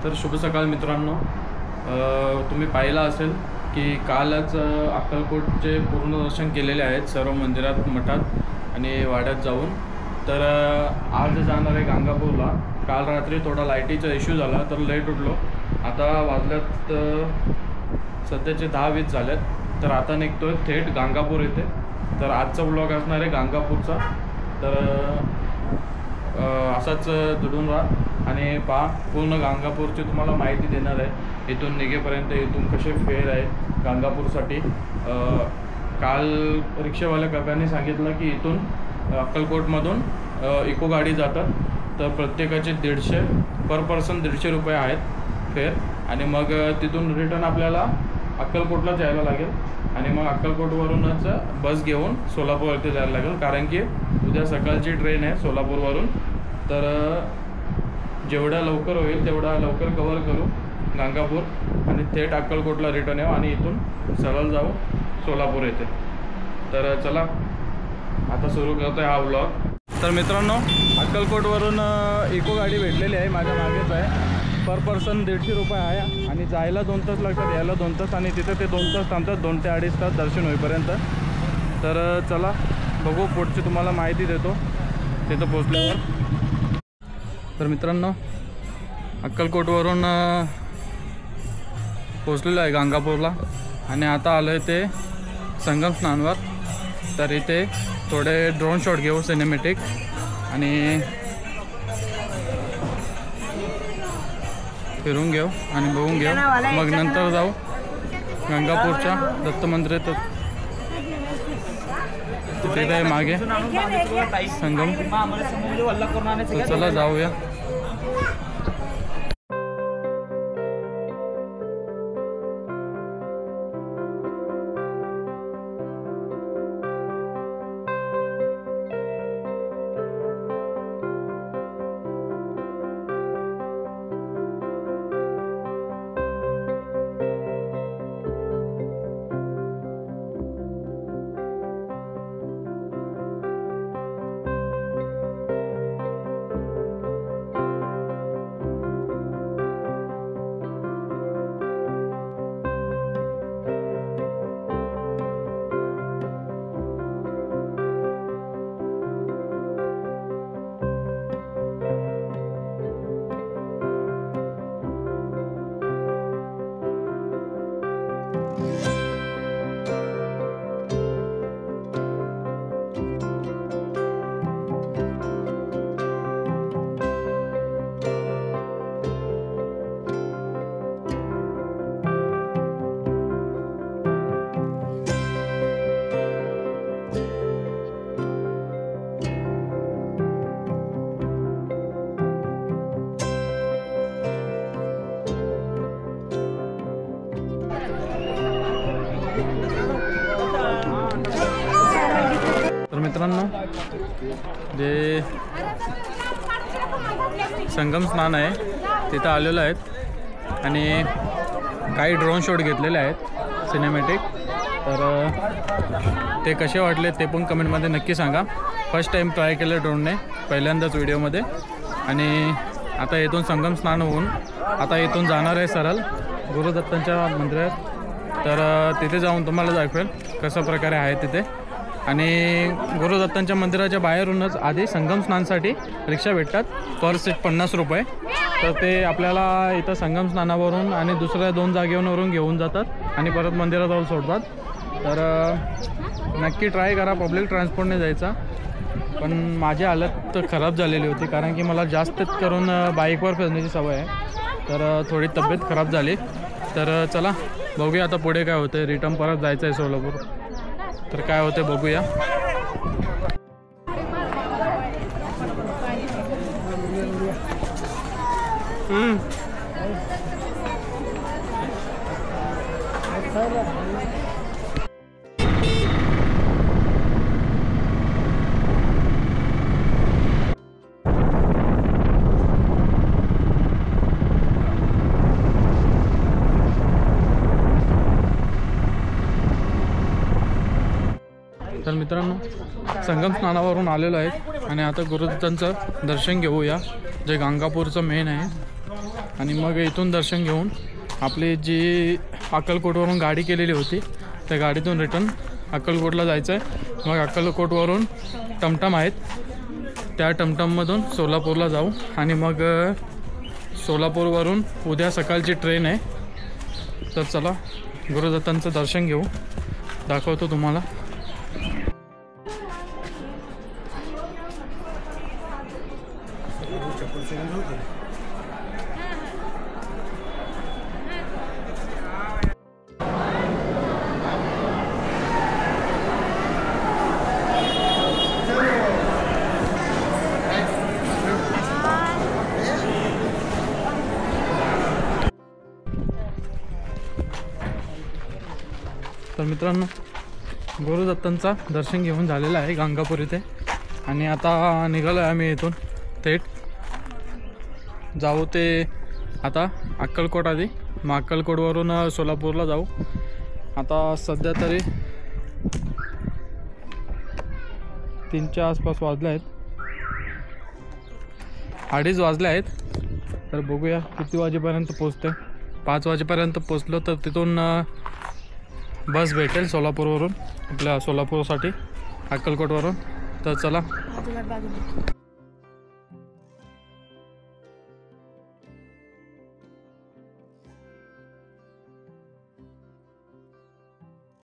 तर शुभ सकाळ मित्रांनो, तुम्ही पाहिलं असेल की कालच अक्कलकोटचे पूर्ण दर्शन केलेले आहेत सर्व मंदिरात, मठात आणि वाड्यात जाऊन. तर आज जाणार आहे गाणगापूरला. काल रात्री थोडा लाईटीचा इश्यू झाला तर लेट उठलो. आता वाजल्यात सध्याचे 10-20 झालेत. तर आता निघतोय थेट गाणगापूर येथे. तर आजचा व्लॉग असणार आहे गाणगापूरचा. तर असाच जुडून राहा आणि पहा, पूर्ण गाणगापूरची तुम्हाला माहिती देणार आहे. इथून निघेपर्यंत इथून कसे फेर आहे गाणगापूरसाठी. काल रिक्षावाल्या काकांनी सांगितलं की इथून अक्कलकोटमधून इको गाडी जातात. तर प्रत्येकाचे 150 पर पर्सन 150 रुपये आहेत फेर. आणि मग तिथून रिटर्न आपल्याला अक्कलकोटलाच यायला लागेल. आणि मग अक्कलकोटवरूनच बस घेऊन सोलापूरवरती जायला लागेल, कारण की उद्या सकाळची ट्रेन आहे सोलापूरवरून. तर जेवढ्या लवकर होईल तेवढा लवकर कवर करू गाणगापूर आणि थेट अक्कलकोटला रिटर्न येऊ आणि इथून सरळ जाऊ सोलापूर येथे. तर चला आता सुरू करतो आहे हा व्लॉग. तर मित्रांनो, अक्कलकोटवरून इको गाडी भेटलेली आहे, माझ्या मागेच आहे. पर पर्सन 150 रुपये आहे आणि जायला 2 तास लागतात, यायला 2 तास आणि तिथे ते 2 तास थांबतात, 2 ते 2.5 तास दर्शन होईपर्यंत. तर चला बघू, पुढची तुम्हाला माहिती देतो तिथं पोचल्यावर. तर मित्रांनो, अक्कलकोटवरून पोचलेलो आहे गाणगापूरला आणि आता आलो आहे ते संगम स्नानवर. तर इथे थोडे ड्रोन शॉट घेऊ सिनेमॅटिक आणि फिरून घेऊ आणि बघून घेऊ. मग नंतर जाऊ गाणगापूरच्या दत्त मंदिरात. तिथे आहे मागे संगम. तर चला जाऊया. तर मित्रांनो, जे संगम स्नान आहे तिथं आलेलं आहेत आणि काही ड्रोन शॉट घेतलेले आहेत सिनेमॅटिक. तर ते कसे वाटले ते पण कमेंटमध्ये नक्की सांगा. फर्स्ट टाईम ट्राय केलं ड्रोनने, पहिल्यांदाच व्हिडिओमध्ये. आणि आता इथून संगम स्नान होऊन आता इथून जाणार आहे सरळ गुरुदत्तांच्या मंदिरात. तर तिथे जाऊन तुम्हाला दाखवेल कशा प्रकारे आहे तिथे. आणि गुरुदत्तांच्या मंदिराच्या बाहेरूनच आधी संगम स्नानसाठी रिक्षा भेटतात, पर सीट 50 रुपये. तर ते आपल्याला इथं संगम स्नानावरून आणि दुसऱ्या 2 जागेवरून घेऊन जातात आणि परत मंदिरात जाऊन सोडतात. तर नक्की ट्राय करा पब्लिक ट्रान्सपोर्टने जायचा. पण माझी हालत तर खराब झालेली होती, कारण की मला जास्त करून बाईकवर फिरण्याची सवय आहे. तर थोडी तब्येत खराब झाली. तर चला बघूया आता पुढे काय होतं. रिटर्न परत जायचं आहे सोलापूर. तर काय होते बघूया. तर मित्रांनो, संगम स्नानावरून आलेलो आहे आणि आता गुरुदत्तांचं दर्शन घेऊया, जे गाणगापूरचं मेन आहे. आणि मग इथून दर्शन घेऊन आपली जी अक्कलकोटवरून गाडी केलेली होती त्या गाडीतून रिटर्न अक्कलकोटला जायचं आहे। मग अक्कलकोटवरून टमटम आहेत, त्या टमटममधून सोलापूरला जाऊ आणि मग सोलापूरवरून उद्या सकाळची ट्रेन आहे। तर चला गुरुदत्तांचं दर्शन घेऊ, दाखवतो तुम्हाला। तर मित्रांनो गुरुदत्तांचा दर्शन घेऊन झालेलं आहे गाणगापूर इथे आणि आता निघालो आहे आम्ही इथून थेट जाऊ ते आता अक्कलकोट आधी, मग अक्कलकोटवरून सोलापूरला जाऊ। आता सध्या तरी 3च्या आसपास वाजले आहेत, 2:30 वाजले आहेत। तर बघूया किती वाजेपर्यंत पोचते। 5 वाजेपर्यंत पोचलो तर तिथून बस भेटेल सोलापूरवरून, आपल्या सोलापूरसाठी अक्कलकोटवरून। तर चला